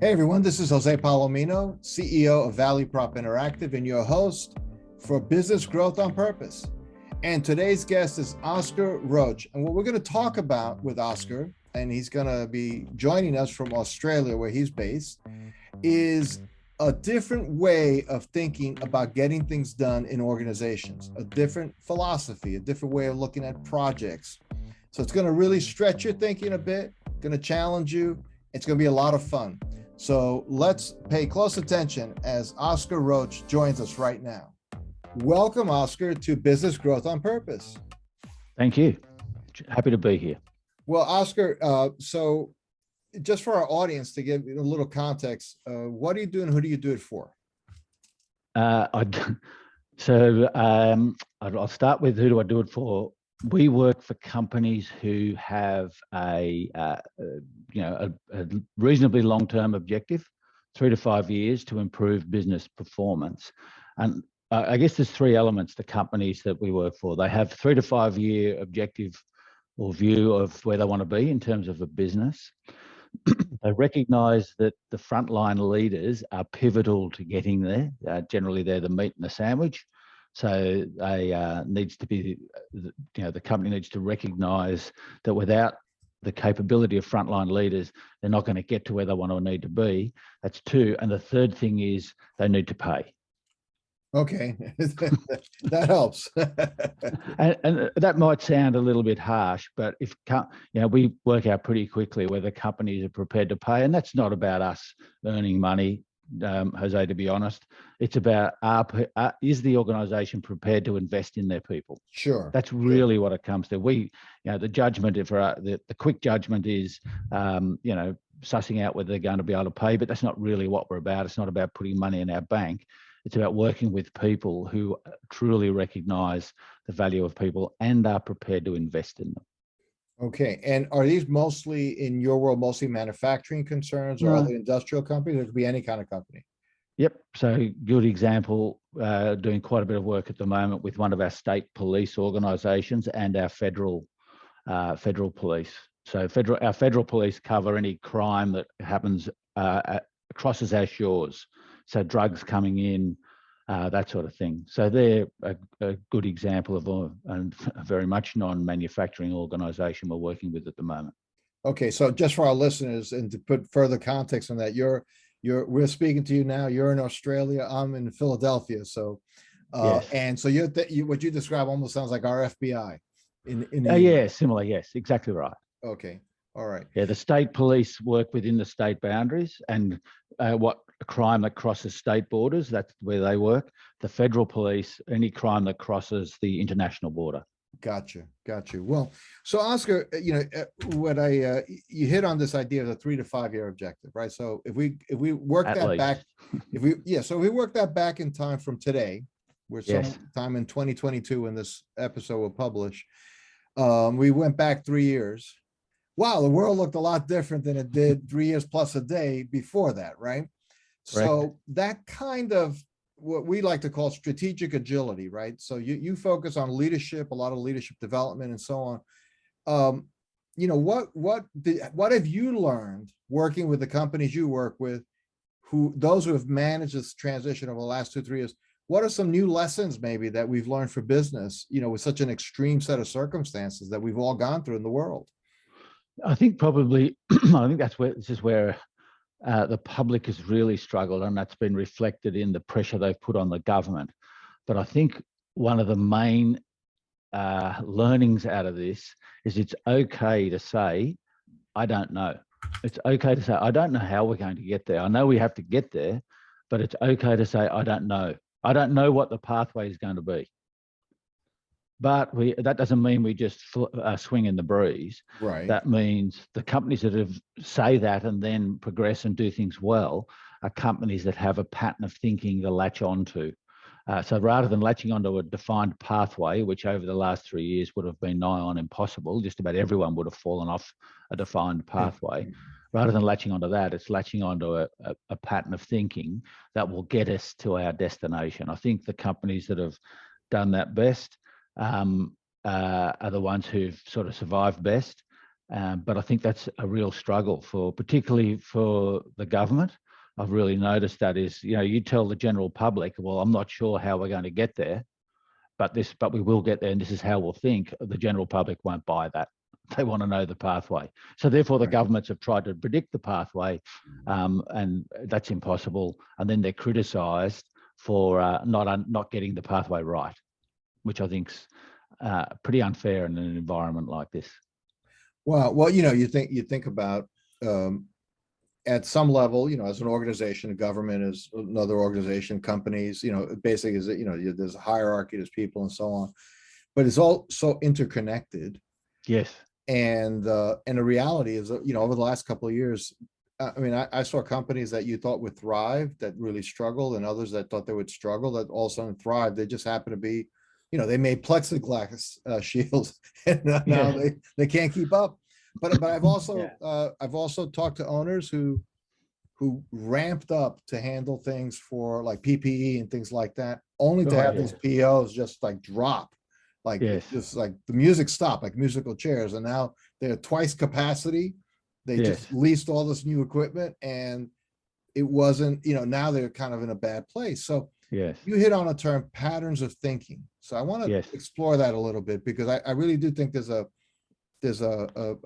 Hey everyone, this is Jose Palomino, CEO of Valley Prop Interactive and your host for Business Growth on Purpose. And today's guest is Oscar Roche. And what we're going to talk about with Oscar, and he's going to be joining us from Australia where he's based, is a different way of thinking about getting things done in organizations, a different philosophy, a different way of looking at projects. So it's going to really stretch your thinking a bit, going to challenge you. It's going to be a lot of fun. So let's pay close attention as Oscar Roche joins us right now. Welcome, Oscar, to Business Growth on Purpose. Thank you. Happy to be here. Well, Oscar, so just for our audience to give a little context, what do you do and who do you do it for? I'll start with who do I do it for. We work for companies who have a reasonably long-term objective, 3 to 5 years, to improve business performance. And I guess there's three elements to companies that we work for. They have 3 to 5 year objective or view of where they want to be in terms of a business. They recognize that the frontline leaders are pivotal to getting there. Generally, they're the meat in the sandwich. So they needs to be, the company needs to recognize that without the capability of frontline leaders, they're not going to get to where they want to need to be. That's two. And the third thing is they need to pay. Okay, that helps. and that might sound a little bit harsh, but we work out pretty quickly whether companies are prepared to pay, and that's not about us earning money. Jose, to be honest, it's about is the organization prepared to invest in their people? Sure. That's really what it comes to. The judgment for the quick judgment is, sussing out whether they're going to be able to pay, but that's not really what we're about. It's not about putting money in our bank. It's about working with people who truly recognize the value of people and are prepared to invest in them. Okay. And are these mostly, in your world, mostly manufacturing concerns or other industrial companies? It could be any kind of company. Yep. So good example, doing quite a bit of work at the moment with one of our state police organizations and our federal police. So our federal police cover any crime that happens, crosses our shores. So drugs coming in, that sort of thing. So they're a good example of a very much non-manufacturing organization we're working with at the moment. Okay, so just for our listeners and to put further context on that, we're speaking to you now. You're in Australia. I'm in Philadelphia. So, yes. And so what you describe almost sounds like our FBI. Yeah, similar. Yes, exactly right. Okay. All right. Yeah, the state police work within the state boundaries, and what a crime that crosses state borders, that's where they work. The federal police, any crime that crosses the international border. Gotcha. Well, so Oscar, you hit on this idea of the 3 to 5 year objective, right? So if we work that back, if we work that back in time from today, we're sometime in 2022 when this episode will publish. We went back 3 years. Wow, the world looked a lot different than it did 3 years plus a day before that, right? Correct. So that kind of what we like to call strategic agility, right? So you focus on leadership, a lot of leadership development and so on. What have you learned working with the companies you work with, those who have managed this transition over the last 2-3 years? What are some new lessons maybe that we've learned for business, with such an extreme set of circumstances that we've all gone through in the world? I think probably, this is where the public has really struggled, and that's been reflected in the pressure they've put on the government. But I think one of the main learnings out of this is it's okay to say, I don't know. It's okay to say, I don't know how we're going to get there. I know we have to get there, but it's okay to say, I don't know. I don't know what the pathway is going to be. But that doesn't mean we just swing in the breeze. Right. That means the companies that say that and then progress and do things well are companies that have a pattern of thinking to latch onto. So rather than latching onto a defined pathway, which over the last 3 years would have been nigh on impossible, just about everyone would have fallen off a defined pathway. Rather than latching onto that, it's latching onto a pattern of thinking that will get us to our destination. I think the companies that have done that best are the ones who've sort of survived best. But I think that's a real struggle particularly for the government. I've really noticed that is, you tell the general public, well, I'm not sure how we're going to get there, but we will get there, and this is how we'll think. The general public won't buy that. They want to know the pathway. So therefore, the governments have tried to predict the pathway, and that's impossible. And then they're criticised for not getting the pathway right, which I think's pretty unfair in an environment like this. Well, you think about at some level, as an organization, a government is another organization, companies, basically is, there's a hierarchy, there's people and so on, but it's all so interconnected. Yes. And the reality is, over the last couple of years, I mean, I saw companies that you thought would thrive that really struggled, and others that thought they would struggle that all of a sudden thrive. They just happen to be, they made plexiglass shields, and now they can't keep up. But I've also talked to owners who ramped up to handle things for like PPE and things like that, only to have these POs just like drop, like just like the music stopped, like musical chairs, and now they're twice capacity. They just leased all this new equipment, and it wasn't, now they're kind of in a bad place. So you hit on a term, patterns of thinking. So I want to explore that a little bit, because I really do think there's a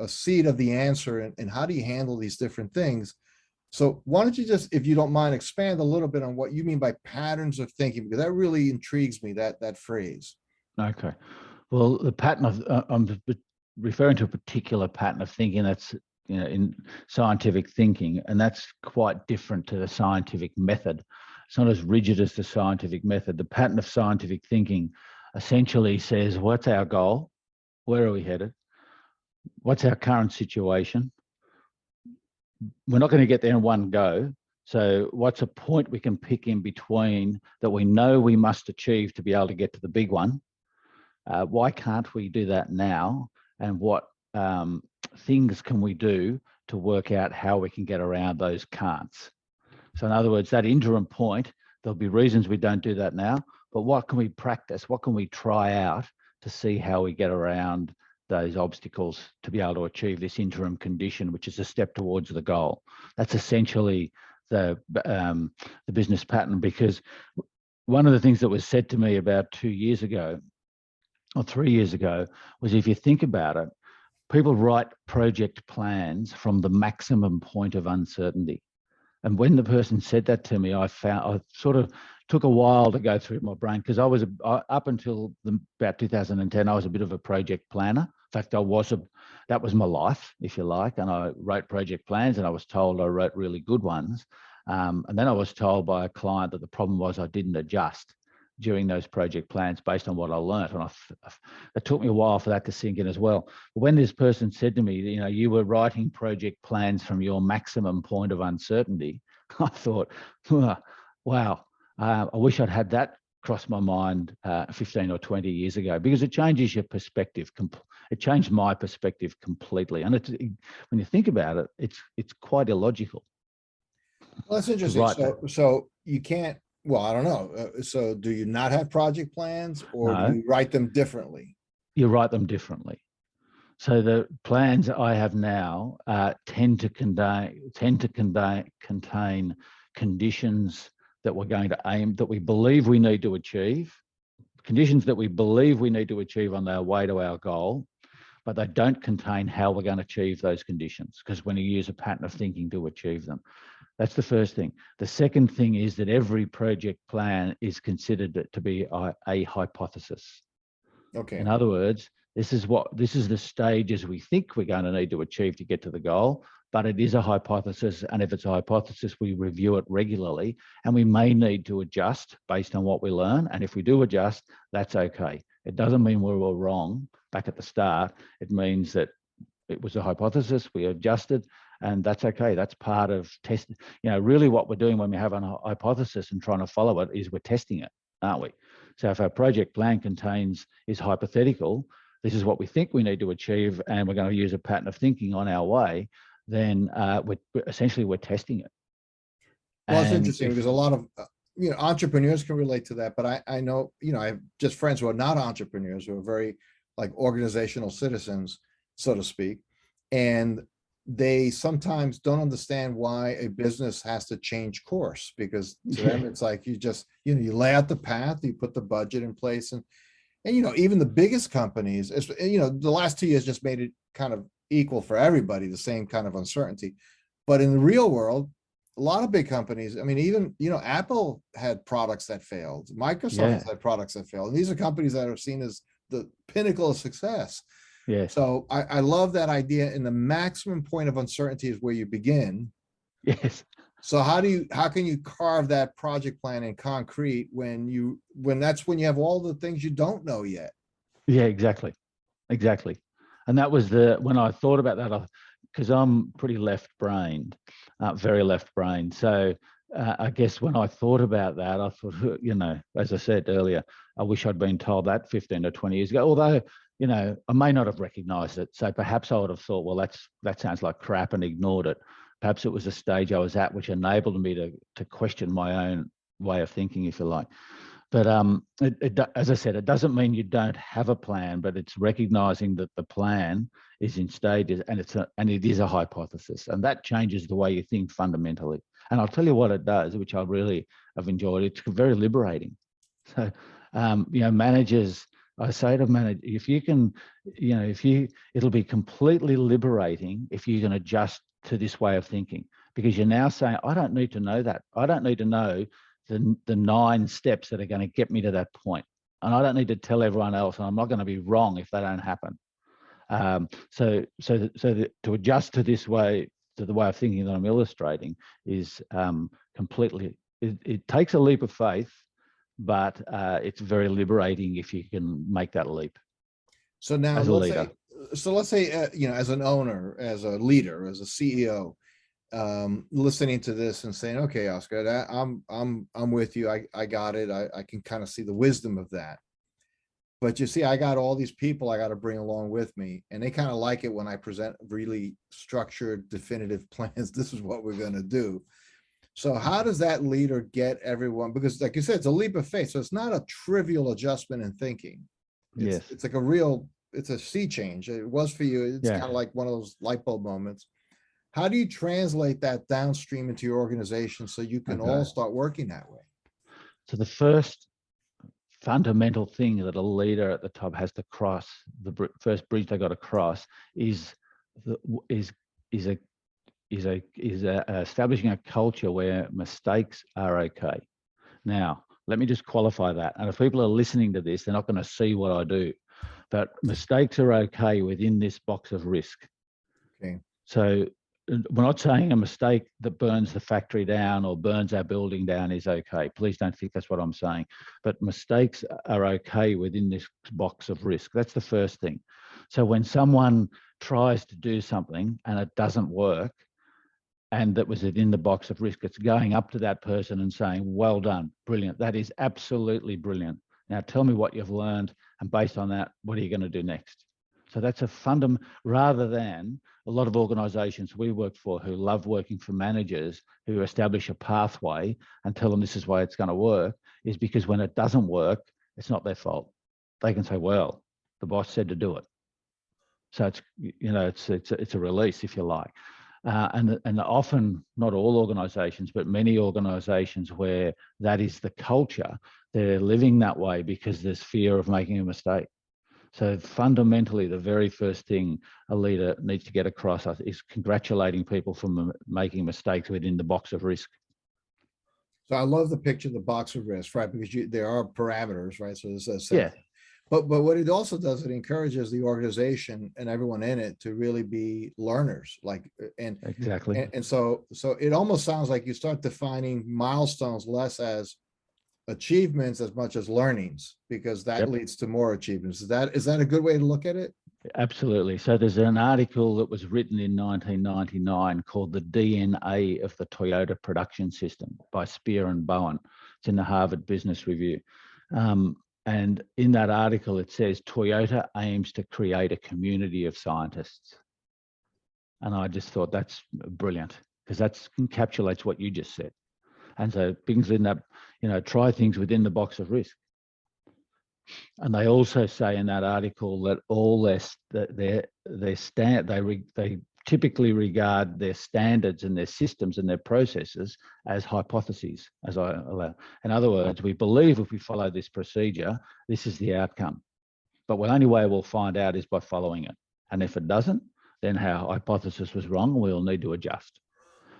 seed of the answer in how do you handle these different things. So why don't you just, if you don't mind, expand a little bit on what you mean by patterns of thinking, because that really intrigues me, that phrase. Okay. Well, the pattern of, I'm referring to a particular pattern of thinking that's, in scientific thinking, and that's quite different to the scientific method. It's not as rigid as the scientific method. The pattern of scientific thinking essentially says, what's our goal? Where are we headed? What's our current situation? We're not going to get there in one go. So what's a point we can pick in between that we know we must achieve to be able to get to the big one? Why can't we do that now? And what things can we do to work out how we can get around those can'ts? So in other words, that interim point, there'll be reasons we don't do that now, but what can we practice? What can we try out to see how we get around those obstacles to be able to achieve this interim condition, which is a step towards the goal? That's essentially the business pattern, because one of the things that was said to me about 2 years ago or 3 years ago was, if you think about it, people write project plans from the maximum point of uncertainty. And when the person said that to me, I sort of took a while to go through my brain, because I was up until about 2010, I was a bit of a project planner. In fact, that was my life, if you like. And I wrote project plans, and I was told I wrote really good ones. And then I was told by a client that the problem was I didn't adjust during those project plans based on what I learned. And it took me a while for that to sink in as well. But when this person said to me, you were writing project plans from your maximum point of uncertainty, I thought, wow, I wish I'd had that cross my mind 15 or 20 years ago, because it changes your perspective. It changed my perspective completely. And when you think about it, it's quite illogical. Well, that's interesting. So you can't, well, I don't know. So do you not have project plans, or do you write them differently? You write them differently. So the plans I have now tend to contain conditions that we're going to aim, that we believe we need to achieve, conditions that we believe we need to achieve on our way to our goal, but they don't contain how we're going to achieve those conditions, because when you use a pattern of thinking to achieve them. That's the first thing. The second thing is that every project plan is considered to be a hypothesis. Okay. In other words, this is the stages we think we're going to need to achieve to get to the goal, but it is a hypothesis. And if it's a hypothesis, we review it regularly, and we may need to adjust based on what we learn. And if we do adjust, that's okay. It doesn't mean we were wrong back at the start. It means that it was a hypothesis, we adjusted, and that's okay. That's part of testing. Really what we're doing when we have a hypothesis and trying to follow it is we're testing it, aren't we? So if our project plan is hypothetical, this is what we think we need to achieve, and we're going to use a pattern of thinking on our way, then we're testing it. Well, it's interesting because a lot of entrepreneurs can relate to that, but I know I have just friends who are not entrepreneurs, who are very like organizational citizens, so to speak, and they sometimes don't understand why a business has to change course, because to them it's like you just, you know, you lay out the path, you put the budget in place, and you know, even the biggest companies, you know, the last 2 years just made it kind of equal for everybody, the same kind of uncertainty. But in the real world, a lot of big companies, I mean, even, you know, Apple had products that failed, Microsoft has had products that failed, and these are companies that are seen as the pinnacle of success. Yes. So I love that idea. And the maximum point of uncertainty is where you begin. Yes. So how can you carve that project plan in concrete when that's when you have all the things you don't know yet? Yeah, exactly. And that was when I thought about that, because I'm pretty left-brained, very left-brained. So I guess when I thought about that, I thought, you know, as I said earlier, I wish I'd been told that 15 or 20 years ago, although, you know, I may not have recognized it. So perhaps I would have thought, well, that sounds like crap, and ignored it. Perhaps it was a stage I was at which enabled me to question my own way of thinking, if you like. But as I said, it doesn't mean you don't have a plan, but it's recognizing that the plan is in stages, and it is a hypothesis, and that changes the way you think fundamentally. And I'll tell you what it does, which I really have enjoyed. It's very liberating. So, you know, managers, I say to managers, if you can, you know, it'll be completely liberating if you can adjust to this way of thinking, because you're now saying, I don't need to know that. I don't need to know the 9 steps that are going to get me to that point. And I don't need to tell everyone else, and I'm not going to be wrong if they don't happen. To adjust to this way, to the way of thinking that I'm illustrating, is completely, it takes a leap of faith, but it's very liberating if you can make that leap. So now let's say, you know, as an owner, as a leader, as a CEO, listening to this and saying, okay, Oscar, I'm with you. I got it. I can kind of see the wisdom of that. But you see, I got all these people I got to bring along with me, and they kind of like it when I present really structured, definitive plans. This is what we're going to do. So how does that leader get everyone? Because like you said, it's a leap of faith. So it's not a trivial adjustment in thinking. It's like it's a sea change. It was for you. It's kind of like one of those light bulb moments. How do you translate that downstream into your organization so you can all start working that way? So the first fundamental thing that a leader at the top has to cross, the first bridge they got to cross, is establishing a culture where mistakes are okay. Now, let me just qualify that. And if people are listening to this, they're not going to see what I do, but mistakes are okay within this box of risk. Okay. So we're not saying a mistake that burns the factory down or burns our building down is okay. Please don't think that's what I'm saying. But mistakes are okay within this box of risk. That's the first thing. So when someone tries to do something and it doesn't work, and that was in the box of risk, it's going up to that person and saying, well done, brilliant. That is absolutely brilliant. Now tell me what you've learned, and based on that, what are you going to do next? So that's a fundamental, rather than a lot of organizations we work for who love working for managers who establish a pathway and tell them this is why it's going to work, is because when it doesn't work, it's not their fault. They can say, well, the boss said to do it. So it's, you know, it's a release, if you like. And often, not all organizations, but many organizations where that is the culture, they're living that way because there's fear of making a mistake. So fundamentally, the very first thing a leader needs to get across is congratulating people for making mistakes within the box of risk. So I love the picture of the box of risk, right? Because there are parameters, right? So there's a set. Yeah. But what it also does, it encourages the organization and everyone in it to really be learners, like, and exactly. And so it almost sounds like you start defining milestones less as achievements as much as learnings, because that leads to more achievements. Is that a good way to look at it? Absolutely. So there's an article that was written in 1999 called The DNA of the Toyota Production System by Spear and Bowen. It's in the Harvard Business Review. And in that article, it says Toyota aims to create a community of scientists. And I just thought that's brilliant, because that encapsulates what you just said. And so things in that, you know, try things within the box of risk. And they also say in that article that all they typically regard their standards and their systems and their processes as hypotheses, as I allow. In other words, we believe if we follow this procedure, this is the outcome. But the only way we'll find out is by following it. And if it doesn't, then our hypothesis was wrong, and we'll need to adjust.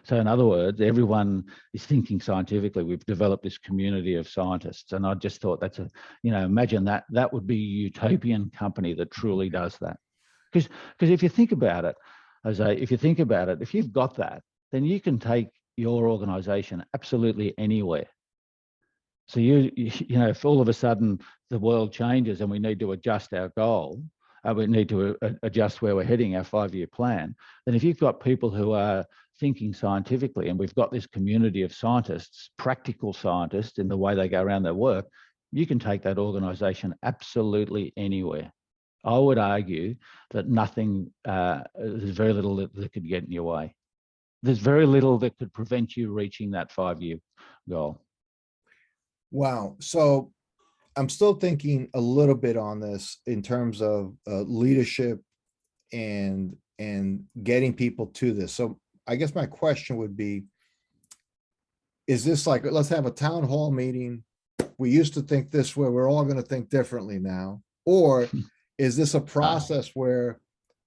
So in other words, everyone is thinking scientifically. We've developed this community of scientists. And I just thought that's imagine that would be a utopian company that truly does that. Because if you think about it, Jose, if you've got that, then you can take your organization absolutely anywhere. So if all of a sudden the world changes and we need to adjust our goal, we need to adjust where we're heading, our 5-year plan, then if you've got people who are thinking scientifically, and we've got this community of scientists, practical scientists in the way they go around their work, you can take that organization absolutely anywhere. I would argue that there's very little that could get in your way. There's very little that could prevent you reaching that 5-year goal. Wow. So I'm still thinking a little bit on this in terms of leadership and getting people to this. So I guess my question would be, is this like, let's have a town hall meeting. We used to think this way, we're all going to think differently now. Or is this a process where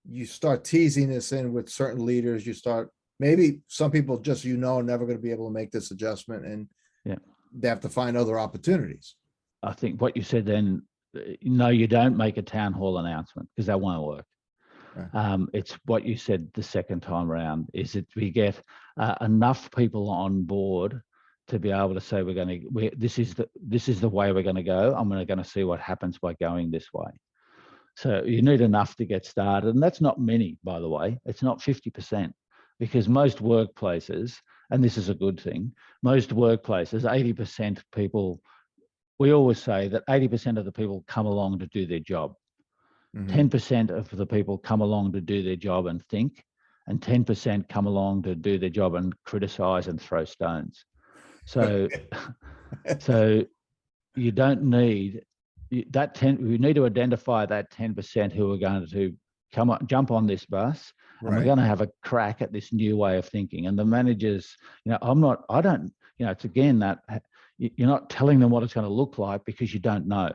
you start teasing this in with certain leaders? You start, maybe some people just, are never going to be able to make this adjustment, and they have to find other opportunities. I think what you said then, no, you don't make a town hall announcement, because that won't work. Right. It's what you said the second time around, is that we get enough people on board to be able to say, this is the way we're going to go. I'm going to see what happens by going this way. So you need enough to get started. And that's not many, by the way. It's not 50%, because most workplaces, and this is a good thing, most workplaces, 80% people, we always say that 80% of the people come along to do their job. 10% of the people come along to do their job and think, and 10% come along to do their job and criticize and throw stones. So, so you don't need that 10. We need to identify that 10% who are going to jump on this bus, and we're going to have a crack at this new way of thinking. And the managers, it's again that you're not telling them what it's going to look like, because you don't know.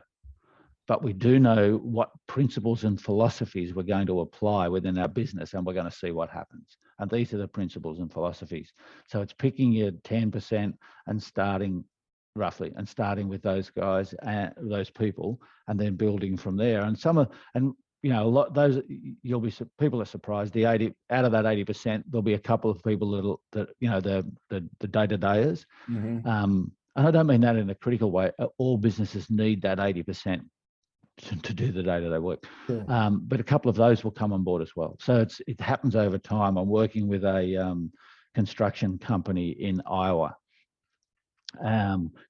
But we do know what principles and philosophies we're going to apply within our business, and we're going to see what happens. And these are the principles and philosophies. So it's picking your 10% and starting with those guys and those people, and then building from there. And a lot those people are surprised. The 80 out of that 80%, there'll be a couple of people that the day-to-dayers. And I don't mean that in a critical way. All businesses need that 80%. To do the day-to-day work. Sure. But a couple of those will come on board as well. So it happens over time. I'm working with a construction company in Iowa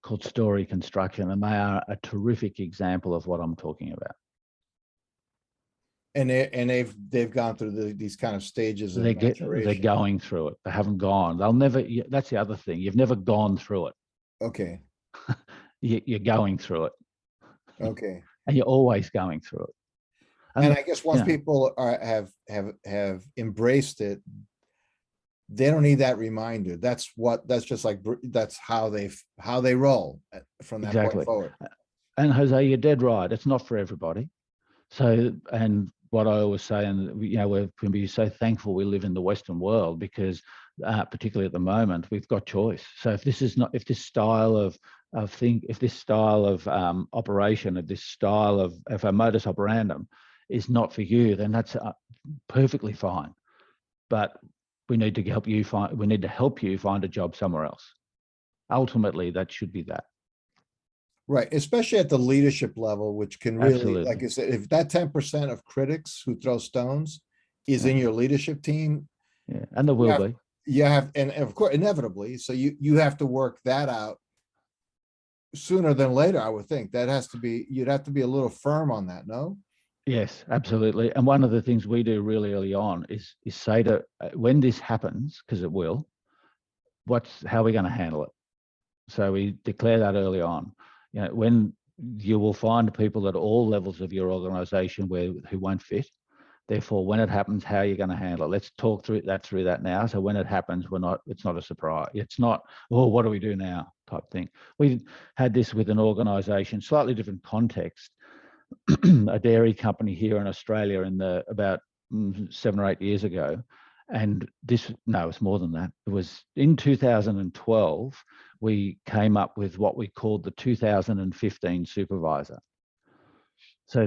called Story Construction, and they are a terrific example of what I'm talking about. And they've gone through these kind of stages of maturation. They're going through it. They haven't gone. They'll never. That's the other thing. You've never gone through it. Okay. You're going through it. Okay. And you're always going through it. And I guess once people have embraced it, they don't need that reminder. That's how they roll from that point forward. And Jose, you're dead right. It's not for everybody. So, and what I always say, and we can be so thankful we live in the Western world, because particularly at the moment, we've got choice. So if this style of operation, if this style of a modus operandum is not for you, then that's perfectly fine. But we need to help you find a job somewhere else. Ultimately, that should be that. Right, especially at the leadership level, which can really, Absolutely. like I said, if that 10% of critics who throw stones is in your leadership team, and there will be. You have, and of course, inevitably, so you have to work that out sooner than later. I would think that you'd have to be a little firm on that. No. Yes, absolutely. And one of the things we do really early on is say to when this happens, because it will, how are we going to handle it? So we declare that early on. When you will find people at all levels of your organization who won't fit. Therefore, when it happens, how are you going to handle it? Let's talk through that now. So when it happens, it's not a surprise. It's not, oh, what do we do now type thing. We had this with an organization, slightly different context, a dairy company here in Australia about 7 or 8 years ago. And it's more than that. It was in 2012, we came up with what we called the 2015 supervisor. So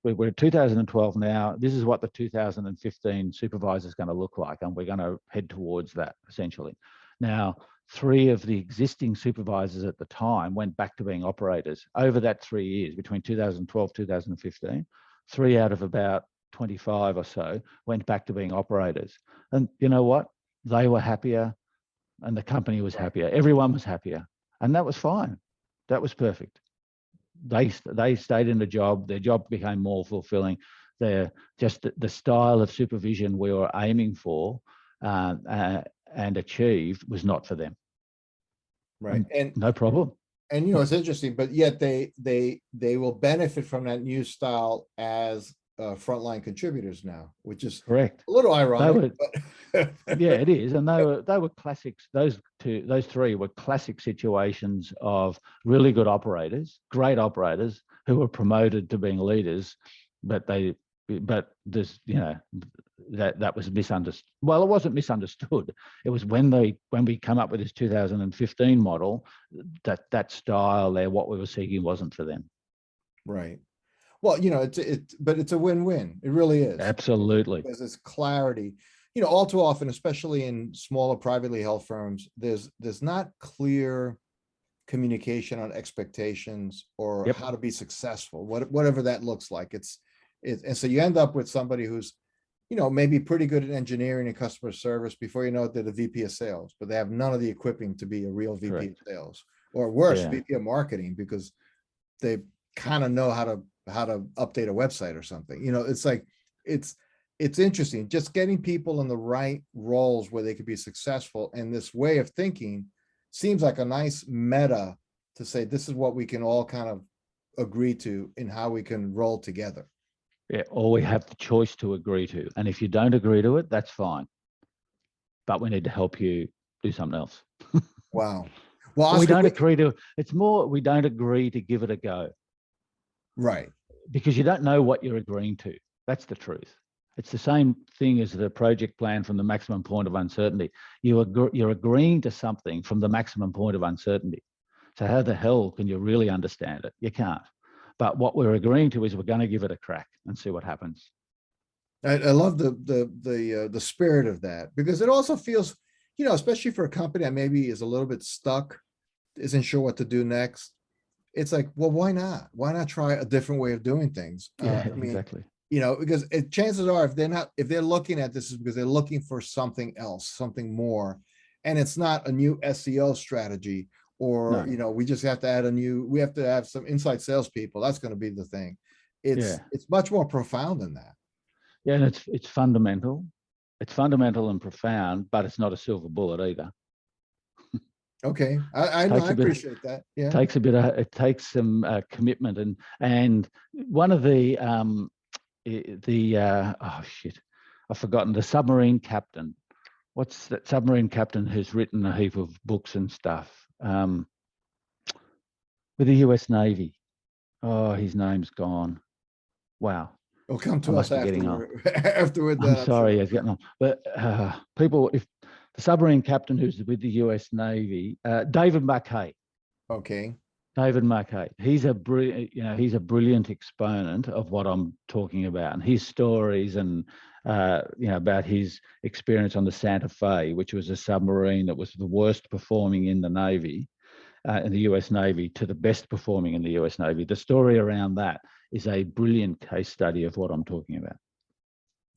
we're 2012 now. This is what the 2015 supervisor is going to look like, and we're going to head towards that essentially. Now, 3 of the existing supervisors at the time went back to being operators over that 3 years between 2012 2015. 3 out of about 25 or so went back to being operators, and you know what? They were happier, and the company was happier. Everyone was happier, and that was fine. That was perfect. They stayed in the job. Their job became more fulfilling. The style of supervision we were aiming for and achieved was not for them. Right. And no problem. And it's interesting, but yet they will benefit from that new style as frontline contributors now, which is correct. A little ironic. Yeah, it is. And they were classics. Those 3 were classic situations of really good operators, great operators who were promoted to being leaders, but there's that was misunderstood. Well, it wasn't misunderstood. It was when we come up with this 2015 model, that style there, what we were seeking wasn't for them. Right. Well, but it's a win-win. It really is. Absolutely. Because there's clarity. All too often, especially in smaller privately held firms, there's not clear communication on expectations or how to be successful, whatever that looks like. And so you end up with somebody who's, maybe pretty good at engineering and customer service. Before you know it, they're the VP of sales, but they have none of the equipping to be a real VP of sales, or worse, VP of marketing, because they kind of know how to update a website or something. It's like, it's interesting just getting people in the right roles where they could be successful. And this way of thinking seems like a nice meta to say, this is what we can all kind of agree to in how we can roll together. Yeah, or we have the choice to agree to. And if you don't agree to it, that's fine. But we need to help you do something else. Wow. Well, Oscar, we don't agree to, it's more, we don't agree to give it a go. Right. Because you don't know what you're agreeing to. That's the truth. It's the same thing as the project plan from the maximum point of uncertainty. You're agreeing to something from the maximum point of uncertainty. So how the hell can you really understand it? You can't. But what we're agreeing to is we're going to give it a crack and see what happens. I love the spirit of that, because it also feels, especially for a company that maybe is a little bit stuck, isn't sure what to do next. It's like, well, why not? Why not try a different way of doing things? Exactly. Because chances are, if they're looking at this, is because they're looking for something else, something more, and it's not a new SEO strategy, or we just have to add we have to have some inside salespeople. That's going to be the thing. It's much more profound than that. Yeah, and it's fundamental. It's fundamental and profound, but it's not a silver bullet either. Okay, I appreciate that. Yeah, it takes some commitment, and one of the I've forgotten, the submarine captain. What's that submarine captain who's written a heap of books and stuff with the US Navy? Oh, his name's gone. Wow. It'll come to us afterward. I'm sorry, he's getting on. But people, if the submarine captain who's with the US Navy, David Marquet. Okay. David Marquet. He's a brilliant exponent of what I'm talking about, and his stories and about his experience on the Santa Fe, which was a submarine that was the worst performing in the Navy, in the US Navy, to the best performing in the US Navy. The story around that is a brilliant case study of what I'm talking about.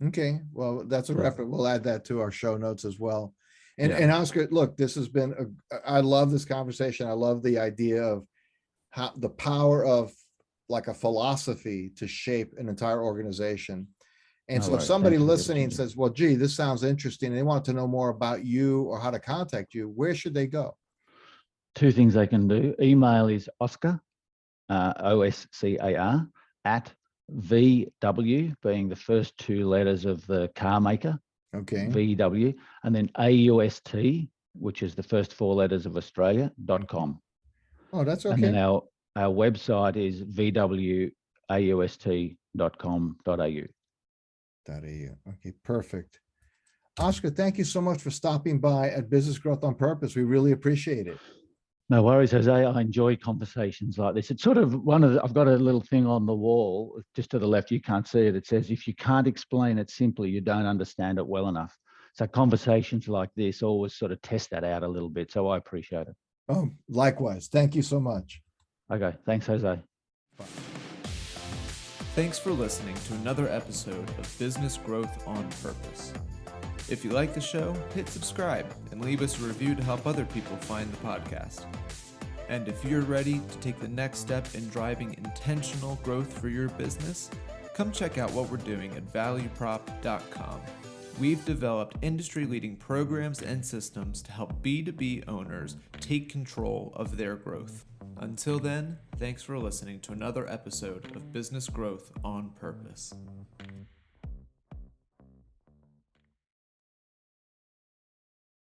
Okay, well, that's a reference. We'll add that to our show notes as well. And Oscar, look, this has been I love this conversation. I love the idea of how the power of like a philosophy to shape an entire organization. And so if somebody listening says, well, gee, this sounds interesting, and they want to know more about you or how to contact you, where should they go? 2 things they can do. Email is Oscar OSCAR, at VW, being the first two letters of the car maker, Okay. VW, and then AUST, which is the first four letters of Australia.com. Oh, that's okay. And then our website is vwaust.com.au. Okay, perfect. Oscar, thank you so much for stopping by at Business Growth on Purpose. We really appreciate it. No worries, Jose. I enjoy conversations like this. It's sort of I've got a little thing on the wall just to the left. You can't see it. It says, if you can't explain it simply, you don't understand it well enough. So conversations like this always sort of test that out a little bit. So I appreciate it. Oh, likewise. Thank you so much. Okay. Thanks, Jose. Bye. Thanks for listening to another episode of Business Growth on Purpose. If you like the show, hit subscribe and leave us a review to help other people find the podcast. And if you're ready to take the next step in driving intentional growth for your business, come check out what we're doing at valueprop.com. We've developed industry-leading programs and systems to help B2B owners take control of their growth. Until then, thanks for listening to another episode of Business Growth on Purpose.